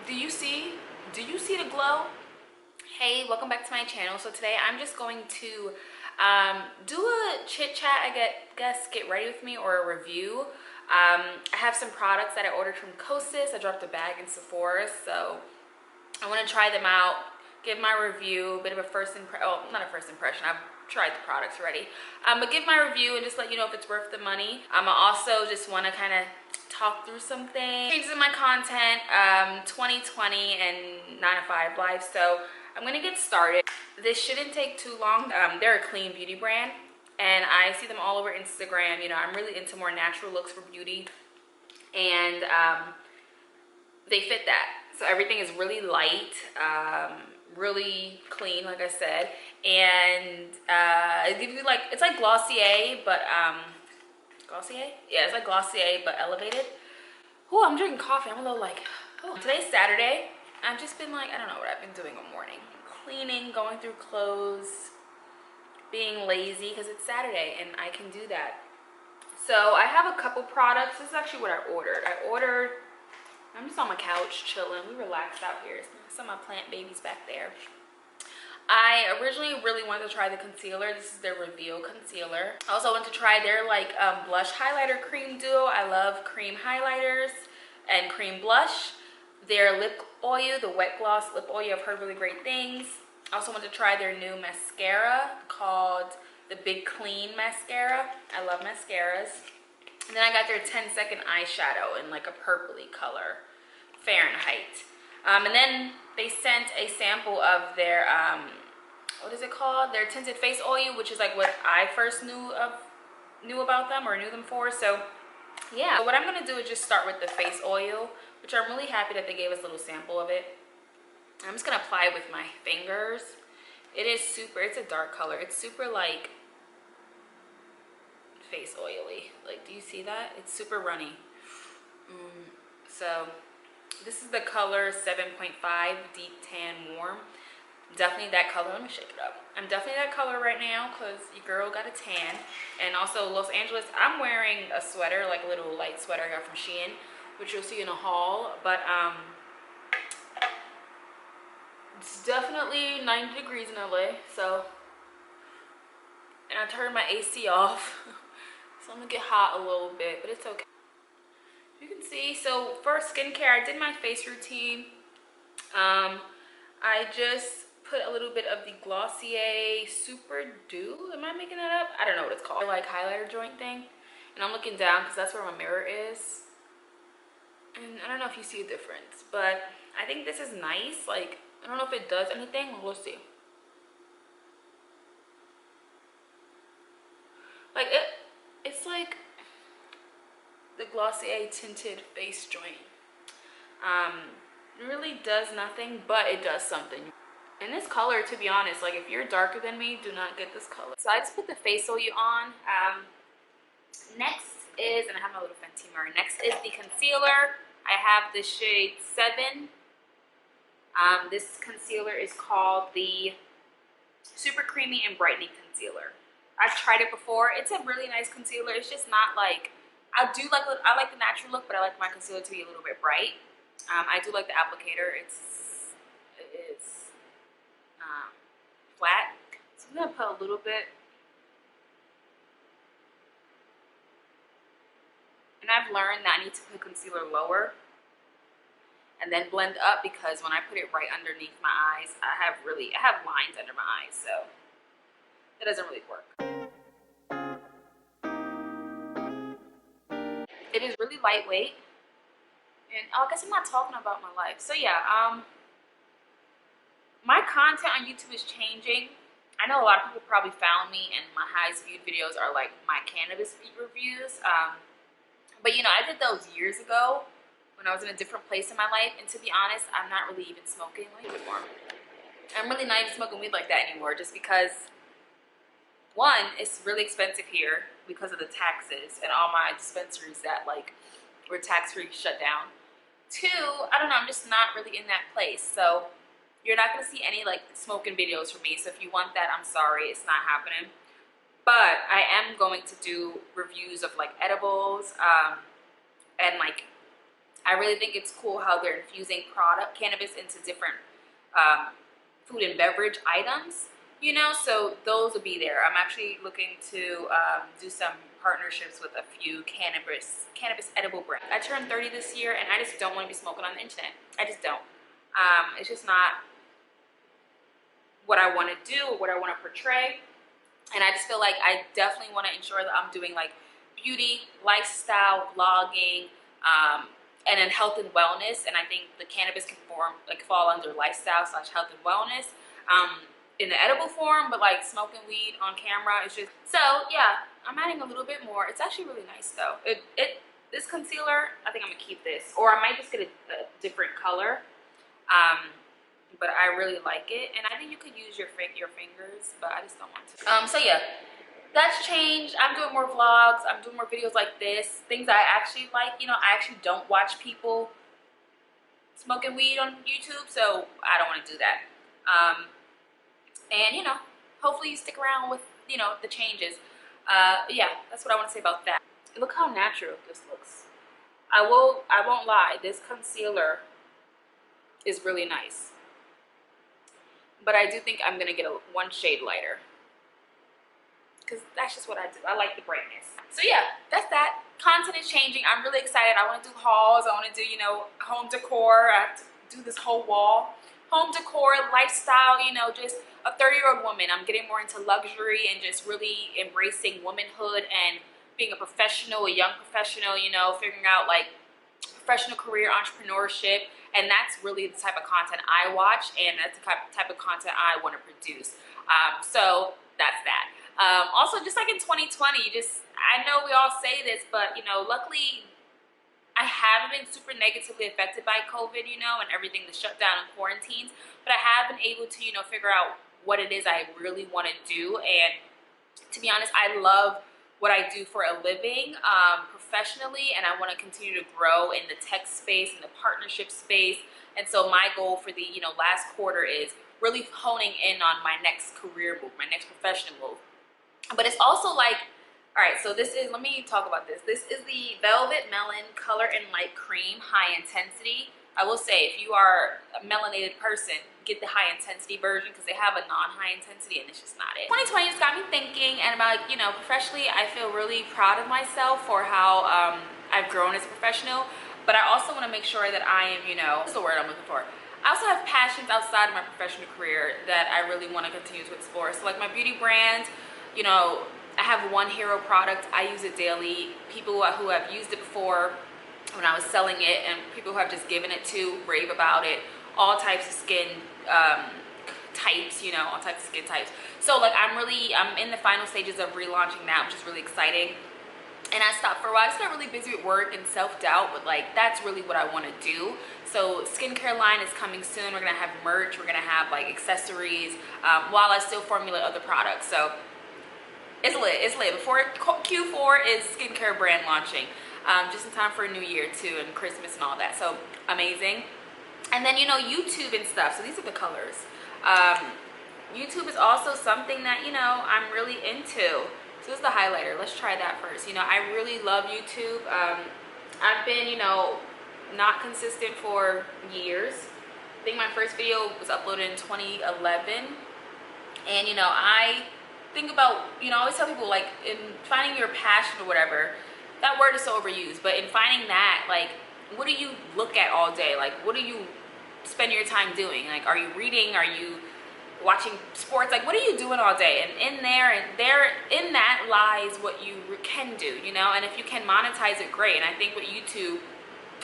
Do you see the glow? Hey, welcome back to my channel. So today I'm just going to do a chit chat, guess get ready with me, or a review. I have some products that I ordered from Kosas. I dropped a bag in Sephora, so I want to try them out, give my review, a bit of a not a first impression, I've tried the products already, but give my review and just let you know if it's worth the money. I also just want to kind of talk through some things, changes in my content, 2020 and 9 to 5 life. So I'm gonna get started. This shouldn't take too long. They're a clean beauty brand and I see them all over Instagram. You know, I'm really into more natural looks for beauty, and they fit that. So everything is really light, really clean, like I said, and it gives you like, it's like Glossier, but Glossier? Yeah, it's like Glossier, but elevated. Oh, I'm drinking coffee. I'm a little like, oh. Today's Saturday. I've just been like, I don't know what I've been doing all morning. Cleaning, going through clothes, being lazy, because it's Saturday and I can do that. So I have a couple products. This is actually what I ordered. I'm just on my couch chilling. We relaxed out here. Some of my plant babies back there. I originally really wanted to try the concealer. This is their Reveal concealer. I also wanted to try their like blush highlighter cream duo. I love cream highlighters and cream blush. Their lip oil, the wet gloss lip oil, I've heard really great things. I also wanted to try their new mascara called the Big Clean Mascara. I love mascaras. And then I got their 10-second eyeshadow in like a purpley color, Fahrenheit. And then they sent a sample of their, what is it called? Their Tinted Face Oil, which is like what I first knew about them, or knew them for. So yeah, so what I'm gonna do is just start with the face oil, which I'm really happy that they gave us a little sample of it. I'm just gonna apply it with my fingers. It's a dark color. It's super like face oily. Like, do you see that? It's super runny. So this is the color 7.5 Deep Tan Warm. Definitely that color. Let me shake it up. I'm definitely that color right now because your girl got a tan. And also Los Angeles, I'm wearing a sweater, like a little light sweater I got from Shein, which you'll see in a haul. But it's definitely 90 degrees in LA. So, and I turned my AC off. So I'm gonna get hot a little bit, but it's okay. You can see, so for skincare, I did my face routine. I just put a little bit of the Glossier Super Dew. Am I making that up? I don't know what it's called. Like highlighter joint thing. And I'm looking down because that's where my mirror is. And I don't know if you see a difference, but I think this is nice. Like, I don't know if it does anything. We'll see. Like it's like the Glossier tinted face joint. It really does nothing, but it does something. And this color, to be honest, like if you're darker than me, do not get this color. So I just put the face oil on. Next is, and I have my little Fenty mirror. Next is the concealer. I have the shade 7. This concealer is called the Super Creamy and Brightening Concealer. I've tried it before. It's a really nice concealer. It's just not like, I like the natural look, but I like my concealer to be a little bit bright. I do like the applicator. It is flat. So I'm gonna put a little bit. And I've learned that I need to put concealer lower and then blend up, because when I put it right underneath my eyes, I have lines under my eyes, so that doesn't really work. It is really lightweight. And I guess I'm not talking about my life. So yeah, my content on YouTube is changing. I know a lot of people probably found me and my highest viewed videos are like my cannabis reviews. But you know, I did those years ago when I was in a different place in my life. And to be honest, I'm not really even smoking weed anymore. I'm really not even smoking weed like that anymore, just because, one, it's really expensive here because of the taxes and all my dispensaries that like were tax-free shut down. Two, I don't know, I'm just not really in that place. So you're not gonna see any like smoking videos from me. So if you want that, I'm sorry, it's not happening. But I am going to do reviews of like edibles, and like I really think it's cool how they're infusing cannabis into different food and beverage items, you know, so those will be there. I'm actually looking to do some partnerships with a few cannabis edible brands. I turned 30 this year, and I just don't want to be smoking on the internet. I just don't. It's just not what I want to do or what I want to portray. And I just feel like I definitely want to ensure that I'm doing like beauty, lifestyle, vlogging, and then health and wellness. And I think the cannabis can fall under lifestyle / health and wellness in the edible form, but like smoking weed on camera, it's just, so yeah, I'm adding a little bit more. It's actually really nice though. This concealer, I think I'm gonna keep this, or I might just get a different color. But I really like it, and I think you could use your fingers, but I just don't want to. So yeah, that's changed. I'm doing more vlogs. I'm doing more videos like this, things I actually like. You know, I actually don't watch people smoking weed on YouTube, so I don't want to do that. And you know, hopefully you stick around with, you know, the changes. Yeah, that's what I want to say about that. Look how natural this looks. I won't lie, this concealer is really nice, but I do think I'm gonna get one shade lighter, because that's just what I do. I like the brightness. So yeah, that's that. Content is changing. I'm really excited. I want to do hauls. I want to do, you know, home decor. I have to do this whole wall. Home decor, lifestyle, you know, just a 30-year-old woman. I'm getting more into luxury and just really embracing womanhood and being a professional, a young professional, you know, figuring out like professional career, entrepreneurship. And that's really the type of content I watch, and that's the type of content I want to produce. So that's that. Also, just like in 2020, I know we all say this, but you know, luckily I haven't been super negatively affected by COVID, you know, and everything, the shutdown and quarantines, but I have been able to, you know, figure out what it is I really want to do. And to be honest, I love what I do for a living professionally, and I want to continue to grow in the tech space and the partnership space. And so my goal for the, you know, last quarter is really honing in on my next career move, my next professional move. But it's also like, all right, so this is, let me talk about this. This is the Velvet Melon Color and Light Cream High Intensity. I will say, if you are a melanated person, get the high intensity version, because they have a non-high intensity and it's just not it. 2020 just got me thinking, and about, you know, professionally, I feel really proud of myself for how I've grown as a professional, but I also want to make sure that I am, you know, what's the word I'm looking for? I also have passions outside of my professional career that I really want to continue to explore. So like my beauty brand, you know, I have one hero product. I use it daily. People who have used it before when I was selling it, and people who have just given it to, rave about it. All types of skin types, you know, all types of skin types. So like I'm in the final stages of relaunching that, which is really exciting. And I stopped for a while. I just got really busy with work and self-doubt, but like that's really what I want to do. So skincare line is coming soon. We're gonna have merch. We're gonna have like accessories, while I still formulate other products. So it's lit. It's lit. Before Q4 is skincare brand launching, just in time for a new year too, and Christmas and all that. So amazing. And then, you know, YouTube and stuff. So these are the colors. YouTube is also something that, you know, I'm really into. So this is the highlighter. Let's try that first. You know, I really love YouTube. I've been, you know, not consistent for years. I think my first video was uploaded in 2011. And, you know, I think about, you know, I always tell people, like, in finding your passion or whatever, that word is so overused. But in finding that, like, what do you look at all day? Like, what do you spend your time doing? Like, are you reading? Are you watching sports? Like, what are you doing all day? And in that lies what you can do, you know. And if you can monetize it, great. And I think with YouTube,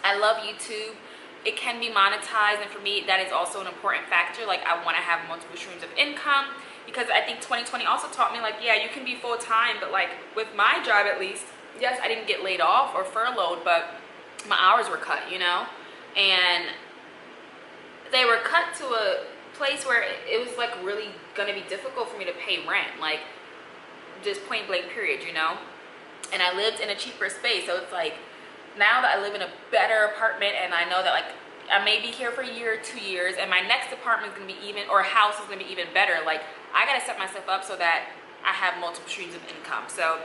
I love YouTube. It can be monetized, and for me, that is also an important factor. Like, I want to have multiple streams of income, because I think 2020 also taught me, like, yeah, you can be full-time, but like with my job, at least, yes, I didn't get laid off or furloughed, but my hours were cut, you know. And they were cut to a place where it was like really gonna be difficult for me to pay rent, like just point blank period, you know. And I lived in a cheaper space, so it's like now that I live in a better apartment, and I know that like I may be here for a year or 2 years, and my next apartment is gonna be even, or house is gonna be even better. Like, I gotta set myself up so that I have multiple streams of income. So,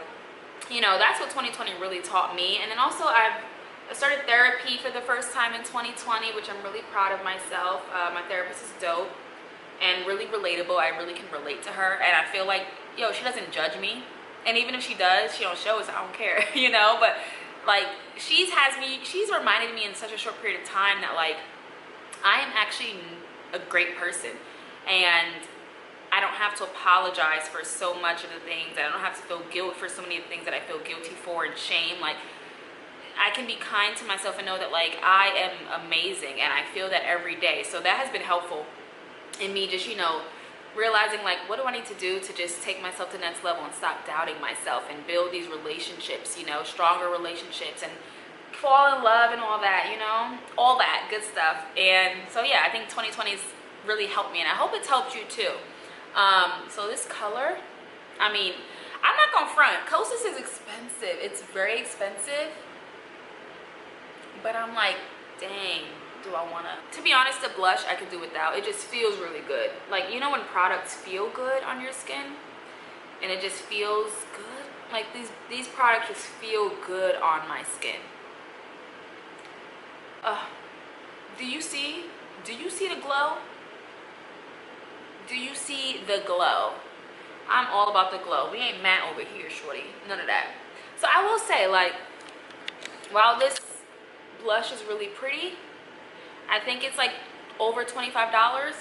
you know, that's what 2020 really taught me. And then also I've I started therapy for the first time in 2020, which I'm really proud of myself. My therapist is dope and really relatable. I really can relate to her, and I feel like, yo, she doesn't judge me. And even if she does, she don't show us, I don't care, you know? But like, she's reminded me in such a short period of time that like, I am actually a great person, and I don't have to apologize for so much of the things. I don't have to feel guilt for so many of the things that I feel guilty for and shame. Like, I can be kind to myself and know that like, I am amazing, and I feel that every day. So that has been helpful in me just, you know, realizing like, what do I need to do to just take myself to the next level and stop doubting myself and build these relationships, you know, stronger relationships, and fall in love and all that, you know, all that good stuff. And so yeah, I think 2020 has really helped me, and I hope it's helped you too. So this color, I mean, I'm not gonna front, Kosas is expensive. It's very expensive, but I'm like, dang, do I wanna? To be honest, the blush I could do without. It just feels really good. Like, you know when products feel good on your skin and it just feels good? Like these products just feel good on my skin. Do you see the glow? Do you see the glow? I'm all about the glow. We ain't matte over here, shorty. None of that. So I will say, like, while this blush is really pretty, I think it's like over $25.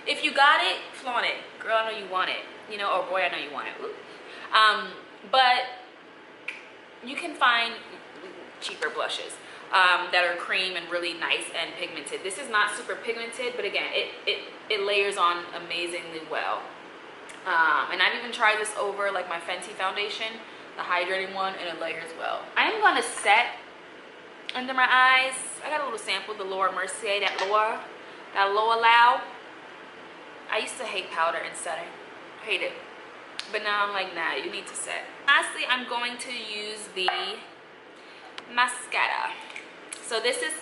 If you got it, flaunt it. Girl, I know you want it. You know, or boy, I know you want it. Ooh. But you can find cheaper blushes that are cream and really nice and pigmented. This is not super pigmented, but again, it layers on amazingly well. And I've even tried this over like my Fenty foundation, the hydrating one, and it layers well. I am going to set under my eyes. I got a little sample, the Laura Mercier, that Loa Lau. I used to hate powder and setting, hate it. But now I'm like, nah, you need to set. Lastly, I'm going to use the mascara. So this is,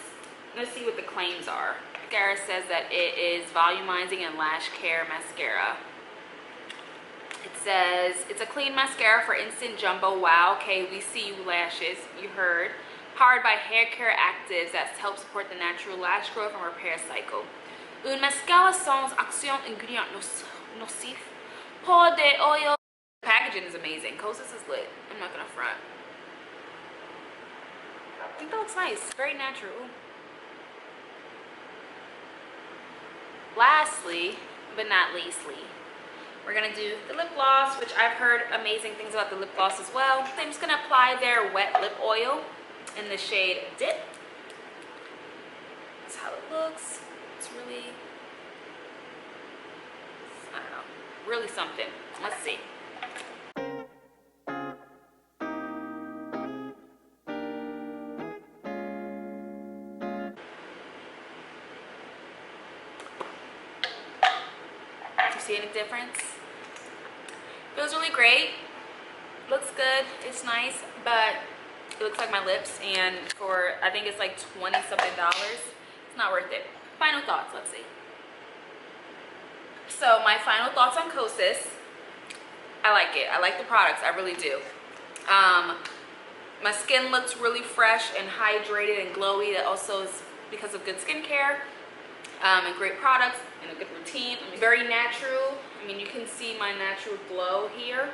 let's see what the claims are. Mascara says that it is volumizing and lash care mascara. It says it's a clean mascara for instant jumbo wow KVC lashes. You heard. Powered by hair care actives that help support the natural lash growth and repair cycle. Un mascara sans action ingrédient nocif. Pour de oil. Packaging is amazing. Kosas is lit. I'm not gonna front. I think that looks nice. Very natural. Ooh. Lastly, but not leastly, we're gonna do the lip gloss, which I've heard amazing things about the lip gloss as well. So I'm just gonna apply their wet lip oil in the shade Dip. That's how it looks. It's really, I don't know, really something. Let's see. See any difference? Feels really great, looks good, it's nice, but it looks like my lips, and for, I think it's like 20 something dollars, it's not worth it. Final thoughts, let's see. So my final thoughts on Kosas, I like it. I like the products, I really do. My skin looks really fresh and hydrated and glowy. That also is because of good skincare. And great products and a good routine. I mean, very natural. I mean, you can see my natural glow here.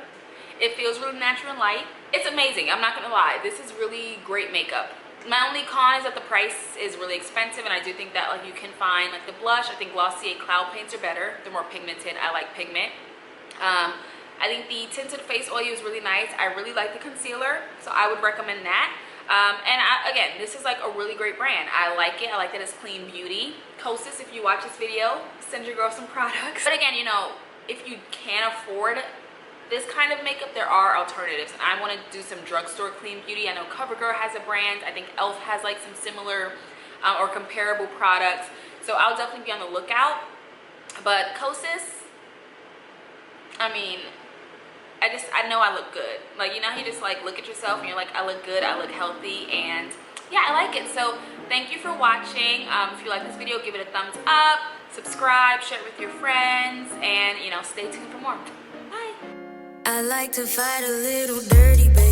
It feels really natural and light. It's amazing, I'm not gonna lie. This is really great makeup. My only con is that the price is really expensive, and I do think that like you can find like the blush. I think Glossier Cloud Paints are better. They're more pigmented. I like pigment. I think the Tinted Face Oil is really nice. I really like the concealer, so I would recommend that. Again, this is like a really great brand. I like it. I like that it's clean beauty. Kosas, if you watch this video, send your girl some products. But again, you know, if you can't afford this kind of makeup, there are alternatives. And I want to do some drugstore clean beauty. I know CoverGirl has a brand. I think e.l.f. has like some similar or comparable products. So I'll definitely be on the lookout. But Kosas, I mean, I know I look good. Like, you know how you just like look at yourself and you're like, I look good, I look healthy, and yeah, I like it. So thank you for watching. If you like this video, give it a thumbs up, subscribe, share it with your friends, and you know, stay tuned for more. Bye. I like to fight a little dirty, baby.